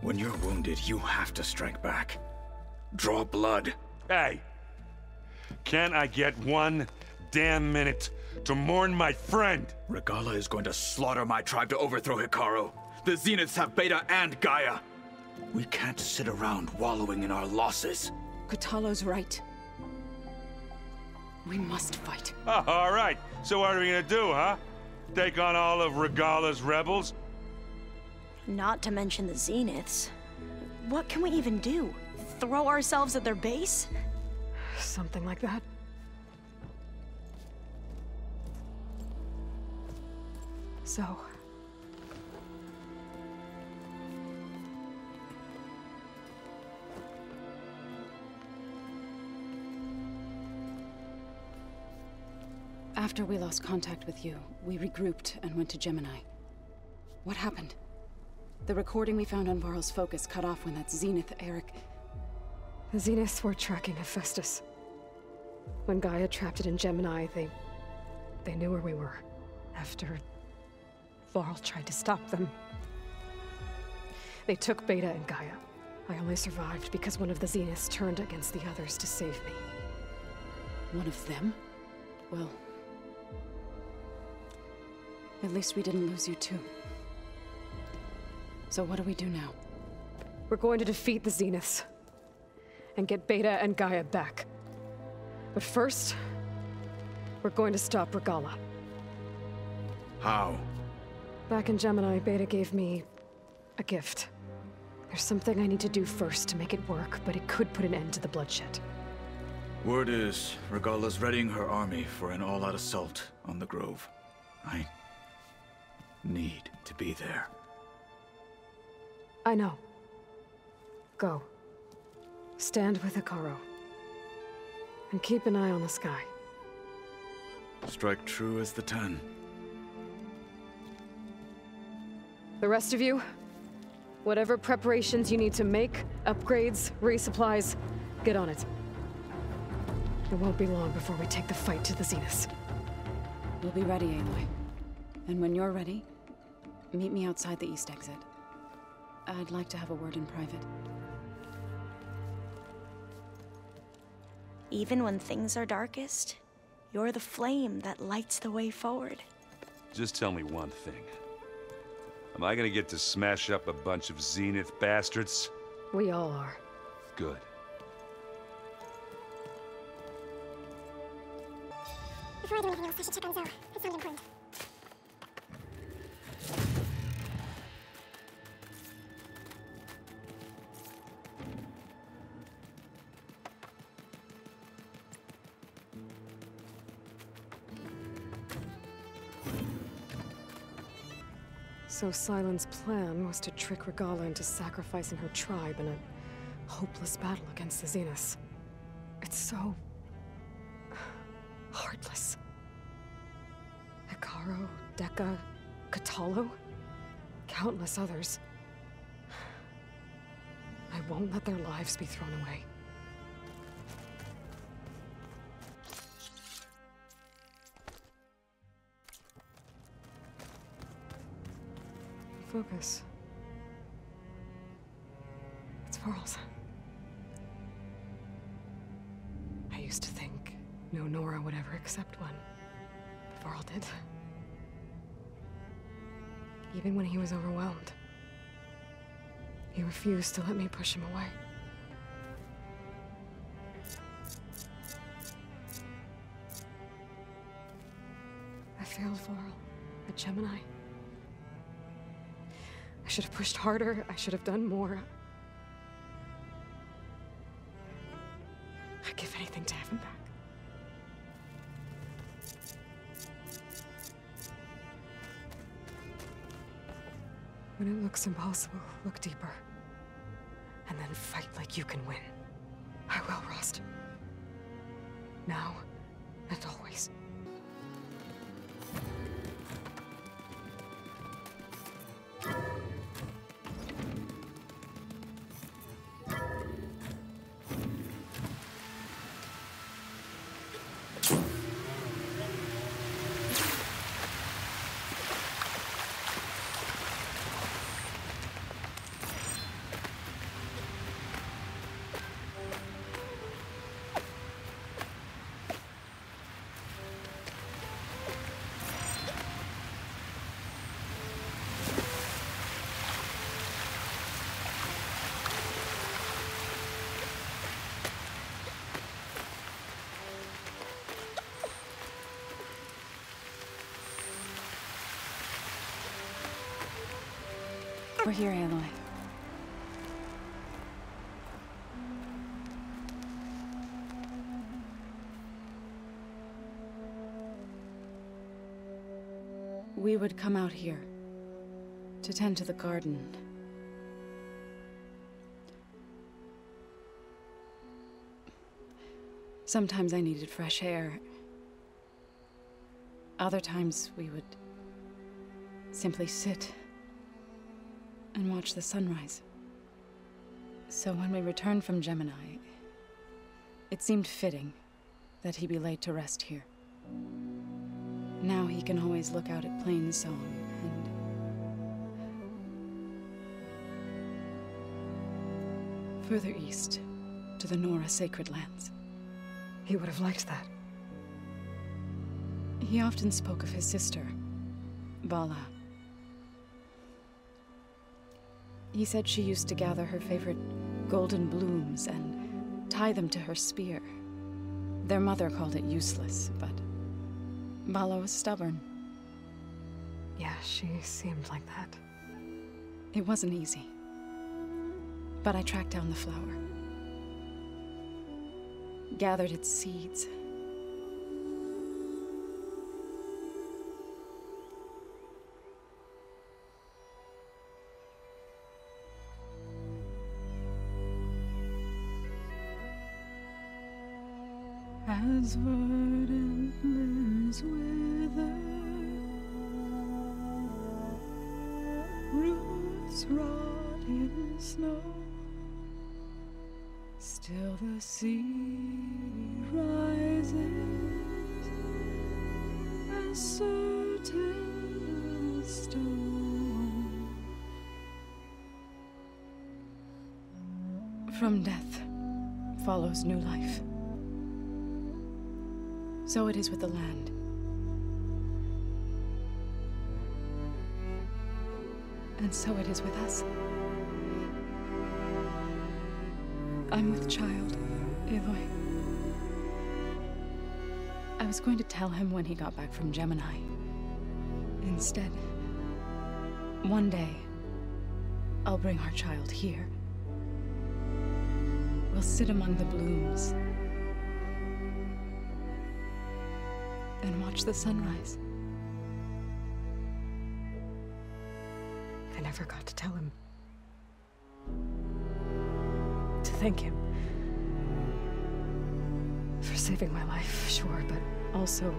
When you're wounded, you have to strike back. Draw blood. Hey! Can't I get one damn minute to mourn my friend? Regalla is going to slaughter my tribe to overthrow Hekarro. The Zeniths have Beta and Gaia. We can't sit around wallowing in our losses. Kotallo's right. We must fight. Oh, all right. So what are we gonna do, huh? Take on all of Regalla's rebels? Not to mention the Zeniths. What can we even do? Throw ourselves at their base? Something like that. So... After we lost contact with you, we regrouped and went to Gemini. What happened? The recording we found on Varl's focus cut off when that Zenith, Eric... The Zeniths were tracking Hephaestus. When Gaia trapped it in Gemini, they knew where we were. After Varl tried to stop them. They took Beta and Gaia. I only survived because one of the Zeniths turned against the others to save me. One of them? Well... at least we didn't lose you too. So what do we do now? We're going to defeat the Zeniths. And get Beta and Gaia back. But first... we're going to stop Regalla. How? Back in Gemini, Beta gave me... a gift. There's something I need to do first to make it work, but it could put an end to the bloodshed. Word is, Regalla's readying her army for an all-out assault on the Grove. I need to be there. I know. Go. Stand with Hekarro. And keep an eye on the sky. Strike true as the 10. The rest of you, whatever preparations you need to make, upgrades, resupplies, get on it. It won't be long before we take the fight to the Zeniths. We'll be ready, Aloy. And when you're ready, meet me outside the east exit. I'd like to have a word in private. Even when things are darkest, you're the flame that lights the way forward. Just tell me one thing. Am I gonna get to smash up a bunch of Zenith bastards? We all are. Good. Before I do anything else, I should check on Zoe. It sounded important. So Sylens' plan was to trick Regalla into sacrificing her tribe in a hopeless battle against the Zeniths. It's so... heartless. Hekarro, Dekka, Kotallo, countless others. I won't let their lives be thrown away. Focus. It's Varl's. I used to think no Nora would ever accept one, but Varl did. Even when he was overwhelmed, he refused to let me push him away. I failed Varl at Gemini. I should have pushed harder. I should have done more. I'd give anything to have him back. When it looks impossible, look deeper. And then fight like you can win. I will, Rost. Now and always. here, Aloy. We would come out here to tend to the garden. Sometimes I needed fresh air. Other times we would simply sit and watch the sunrise. So when we returned from Gemini, it seemed fitting that he be laid to rest here. Now he can always look out at Plainsong and further east to the Nora Sacred Lands. He would have liked that. He often spoke of his sister, Vala. He said she used to gather her favorite golden blooms and tie them to her spear. Their mother called it useless, but Vala was stubborn. Yeah, she seemed like that. It wasn't easy. But I tracked down the flower. Gathered its seeds. As verdant limbs wither, roots rot in snow, still the sea rises, as certain as stone. From death follows new life. So it is with the land. And so it is with us. I'm with child, Aloy. I was going to tell him when he got back from Gemini. Instead, one day, I'll bring our child here. We'll sit among the blooms and watch the sunrise. I never got to tell him. To thank him. For saving my life, sure, but also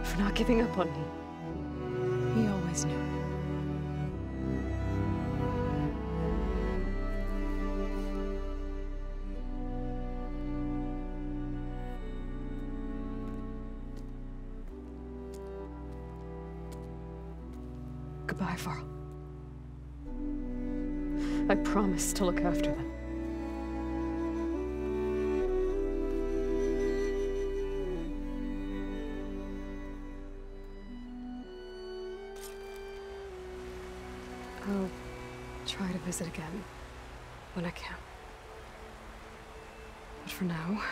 for not giving up on me. He always knew. Goodbye, Varl. I promise to look after them. I'll try to visit again when I can. But for now,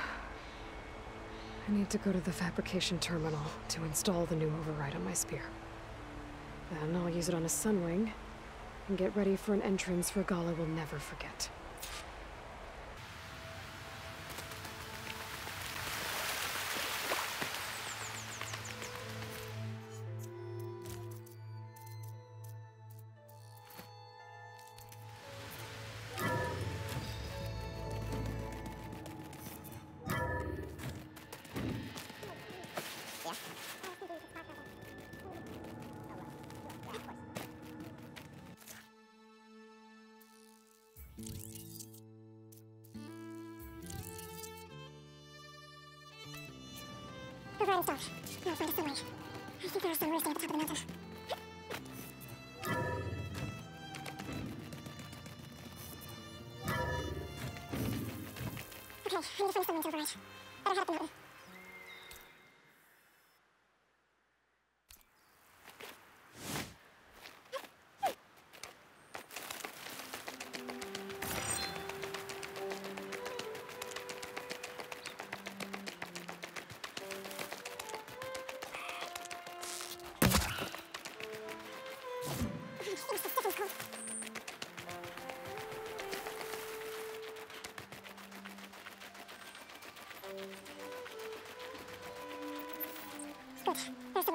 I need to go to the fabrication terminal to install the new override on my spear. Then I'll use it on a Sunwing, and get ready for an entrance Regalla will never forget. Override installed. Now find a sunlight. I think there are some roofs at the top of the mountain. Okay, I need to find someone's override. Better head up the mountain.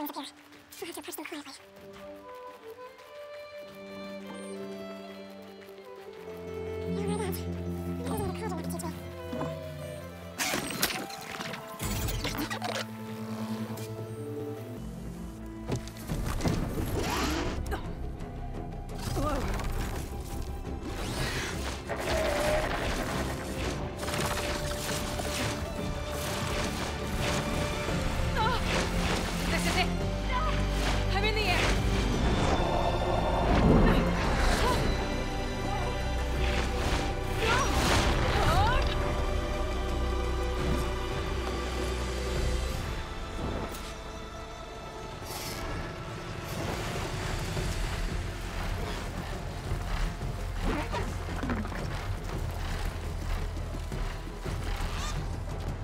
wings appear. I'll have to approach them quietly. You're right out. There isn't a puzzle I can teach me. This is it! I'm in the air!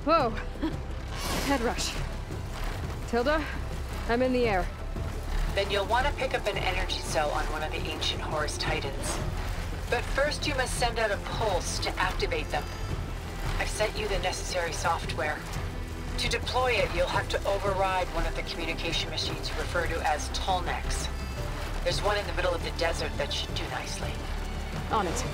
Whoa! Head rush. Tilda, I'm in the air. Then you'll want to pick up an energy cell on one of the ancient Horus Titans. But first you must send out a pulse to activate them. I've sent you the necessary software. To deploy it, you'll have to override one of the communication machines you refer to as Tolnecs. There's one in the middle of the desert that should do nicely. On it.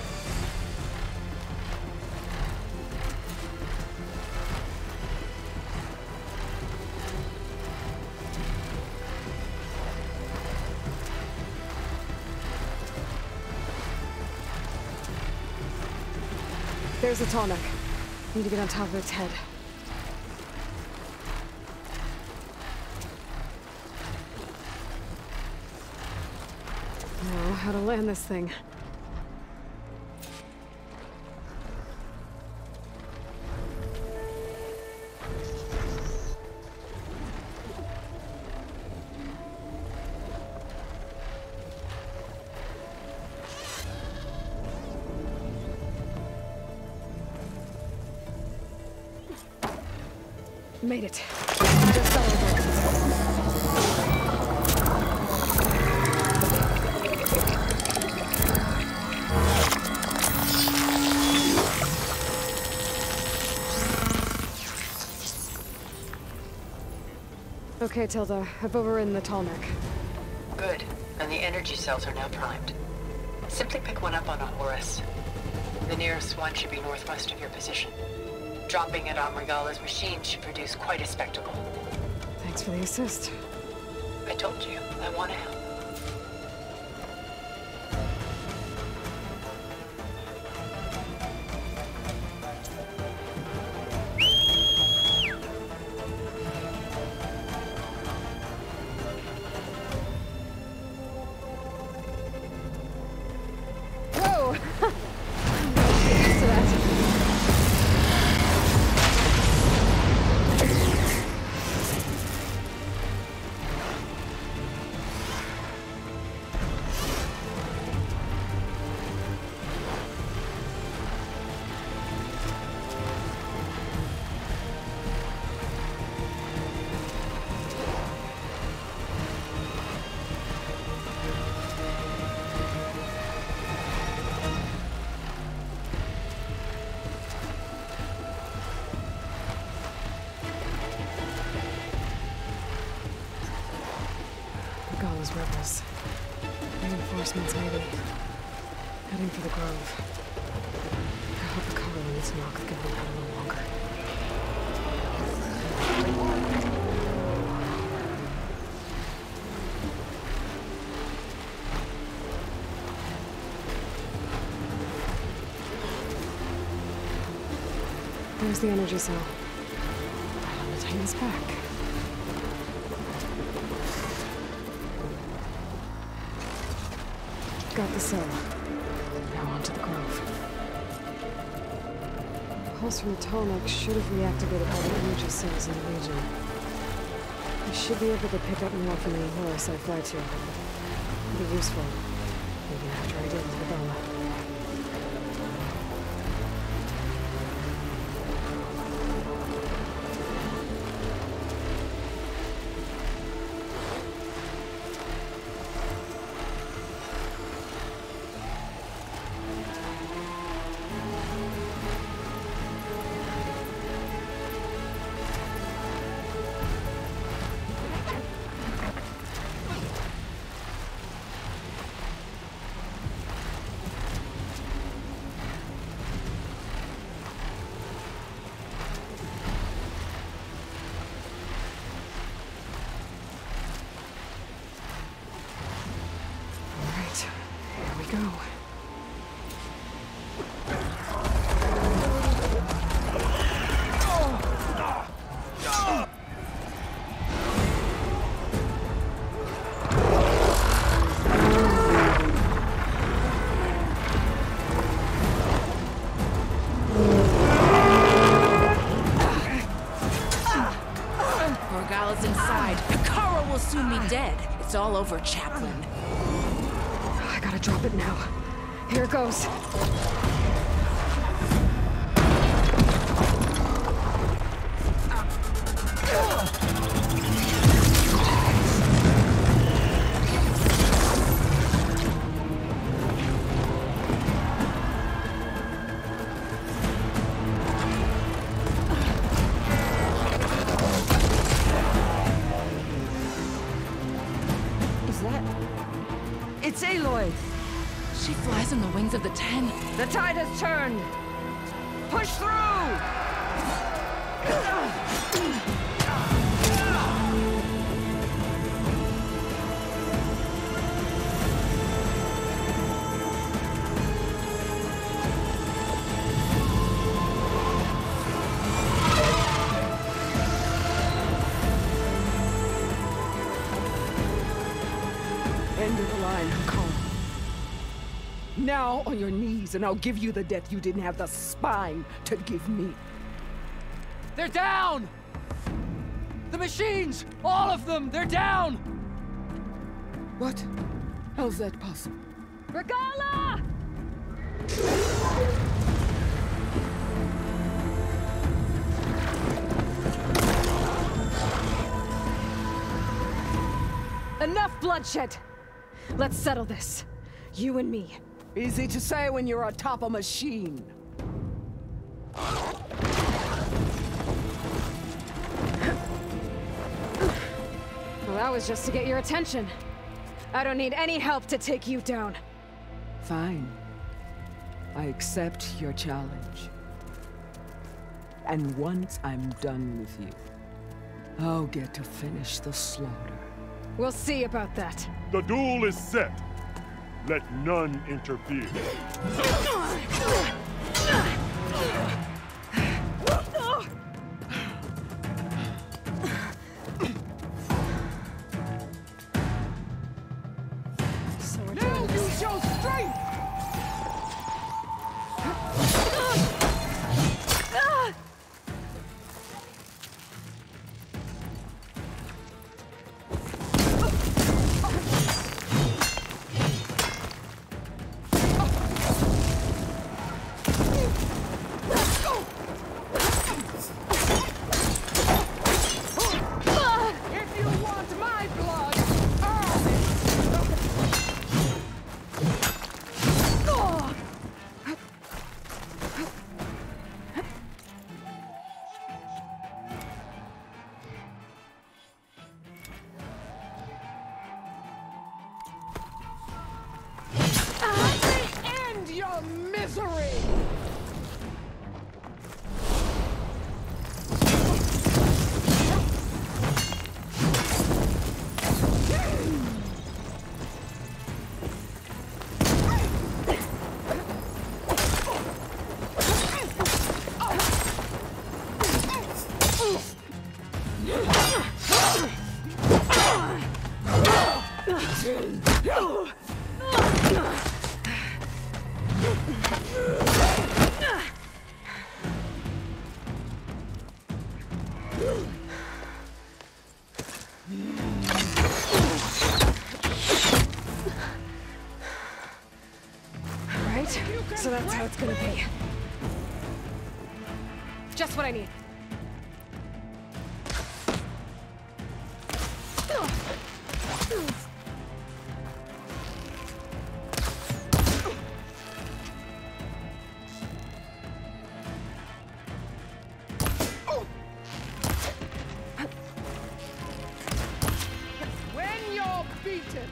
There's the Tolnec. Need to get on top of its head. Now, how to land this thing. Made it. Just celebrate. Okay, Tilda. I've overridden the Tolnec. Good. And the energy cells are now primed. Simply pick one up on a Horus. The nearest one should be northwest of your position. Dropping it on Regalla's machine should produce quite a spectacle. Thanks for the assist. I told you, I want to help. Whoa! I'm not used to that. Regalla's rebels. Reinforcements, maybe. Heading for the Grove. I hope the cover limits knock can hold out a little longer. There's the energy cell. Right on the Titan's back. Got the cell. Now on to the Grove. Pulse from Tolnec should have reactivated all the energy cells in the region. I should be able to pick up more from the Horus I fly to. It'll be useful. Maybe after I deal with Regalla. go. Morgala's inside. Hekarro will soon be dead. It's all over, Chaplain. I gotta drop it now. Here it goes. It's Aloy! She flies on the wings of the Ten. The tide has turned! Push through! End of the line, Hekarro. Now on your knees, and I'll give you the death you didn't have the spine to give me. They're down! The machines! All of them! They're down! What? How's that possible? Regalla! Enough bloodshed! Let's settle this. You and me. Easy to say when you're atop a machine. Well, that was just to get your attention. I don't need any help to take you down. Fine. I accept your challenge. And once I'm done with you, I'll get to finish the slaughter. We'll see about that. The duel is set. Let none interfere. Now use your strength! If you want my blood, earn it! End your misery! Right? So that's how it's gonna be. Just what I need. When you're beaten,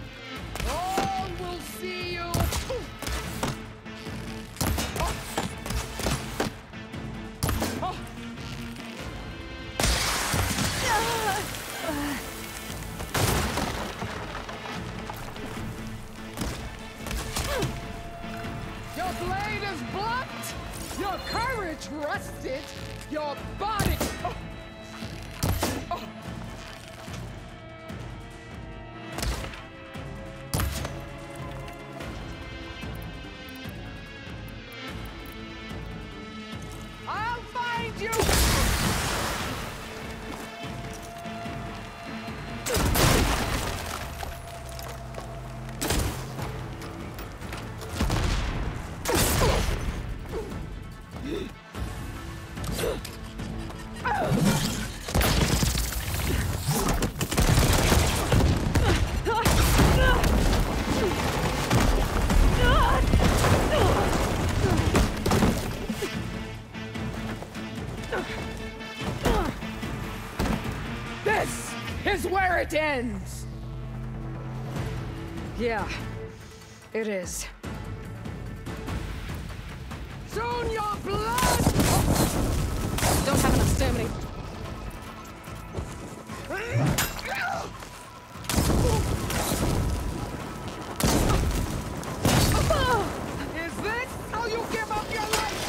all will see you. Your courage rusted. Your body. I'll find you. This is where it ends! Yeah, it is. Soon your blood! Don't have enough stamina. Is this how you give up your life?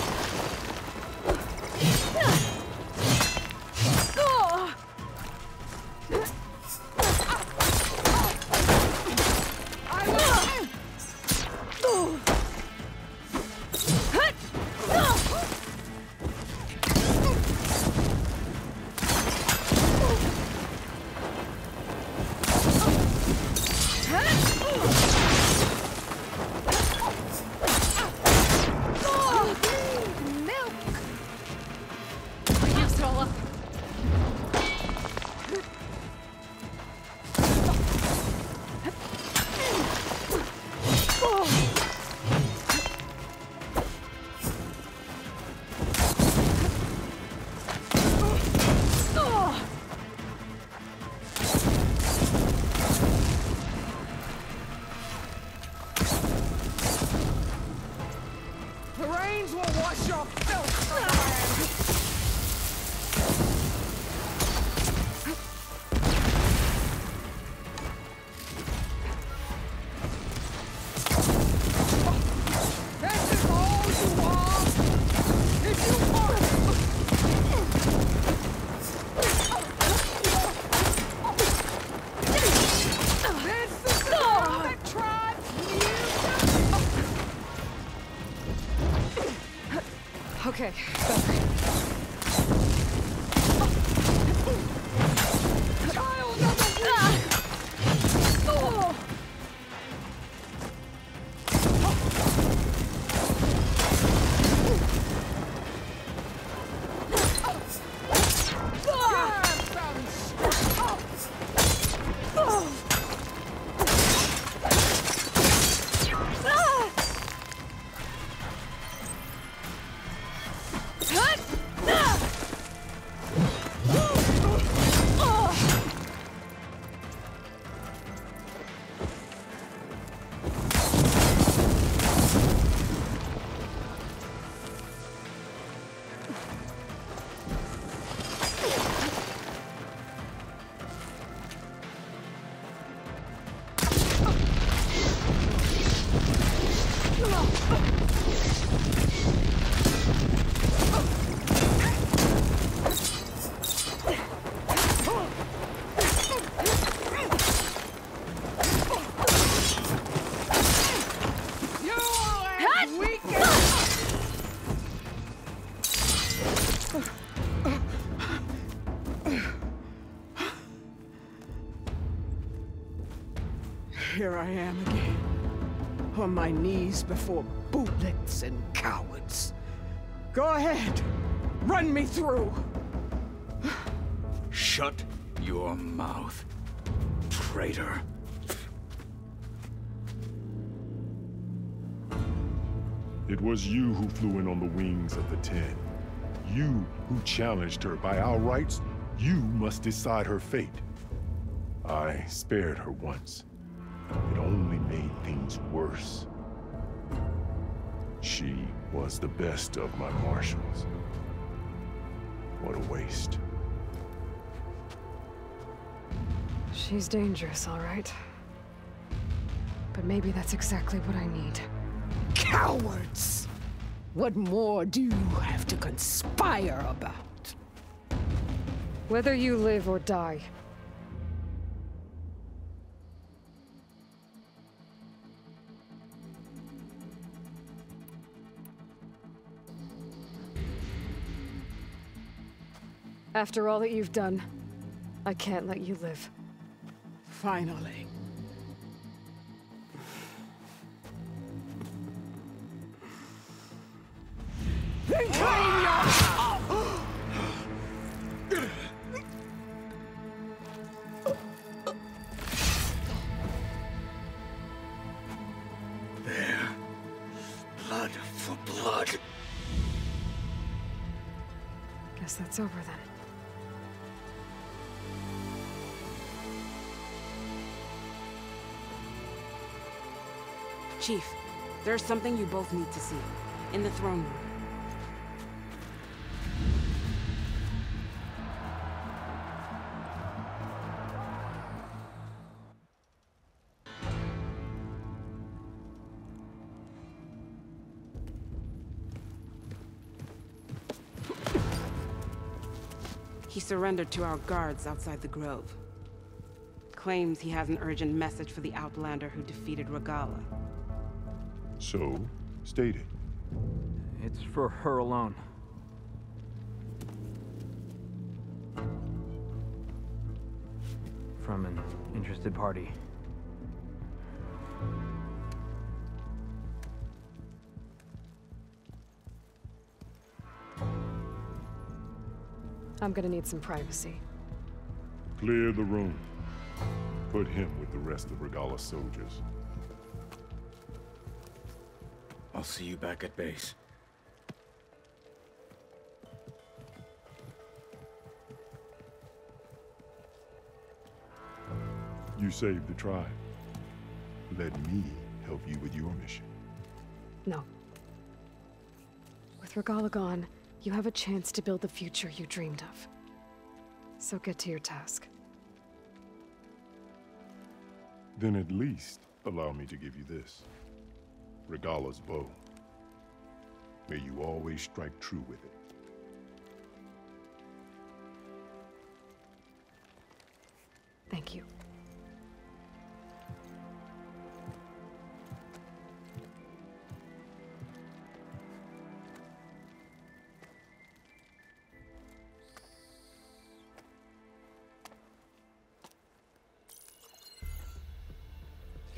The rains will wash your filth from the land. This is all you are. If you want. This is the one that tried you. Okay, better. Child of the weak! Here I am again, on my knees before bootlets and cowards. Go ahead, run me through. Shut your mouth, traitor. It was you who flew in on the wings of the Ten. You who challenged her. By our rights, you must decide her fate. I spared her once. It only made things worse. She was the best of my marshals. What a waste. She's dangerous, all right. But maybe that's exactly what I need. Cowards! What more do you have to conspire about? Whether you live or die. After all that you've done, I can't let you live. Finally. Then claim your... There. Blood for blood. Guess that's over then. Chief, there's something you both need to see. In the throne room. He surrendered to our guards outside the grove. Claims he has an urgent message for the Outlander who defeated Regalla. So, state it. It's for her alone. From an interested party. I'm gonna need some privacy. Clear the room. Put him with the rest of Regalla's soldiers. I'll see you back at base. You saved the tribe. Let me help you with your mission. No. With Regalla gone, you have a chance to build the future you dreamed of. So get to your task. Then at least allow me to give you this. Regalla's bow. May you always strike true with it. Thank you.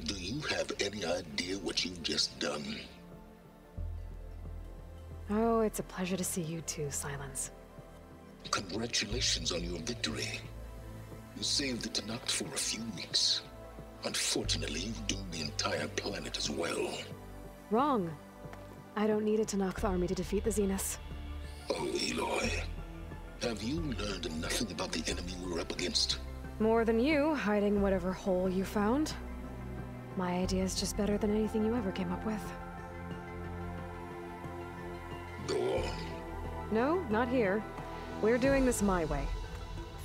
Do you have any idea what you've just done? Oh, it's a pleasure to see you too, Silence. Congratulations on your victory. You saved the Tenakth for a few weeks. Unfortunately, you've doomed the entire planet as well. Wrong. I don't need a Tenakth army to defeat the Zeniths. Oh, Aloy. Have you learned nothing about the enemy we're up against? More than you, hiding whatever hole you found. My idea is just better than anything you ever came up with. Go on. No, not here. We're doing this my way.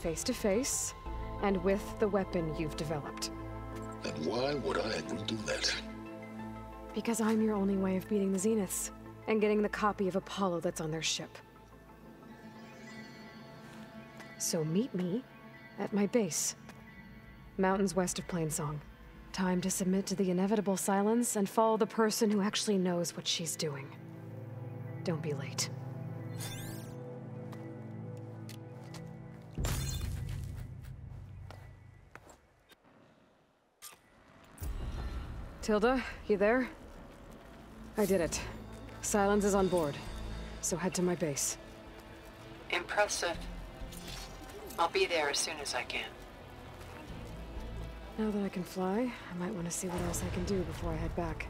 Face to face, and with the weapon you've developed. And why would I agree to that? Because I'm your only way of beating the Zeniths, and getting the copy of Apollo that's on their ship. So meet me at my base. Mountains west of Plainsong. Time to submit to the inevitable silence and follow the person who actually knows what she's doing. Don't be late. Tilda, you there? I did it. Silence is on board, so head to my base. Impressive. I'll be there as soon as I can. Now that I can fly, I might want to see what else I can do before I head back.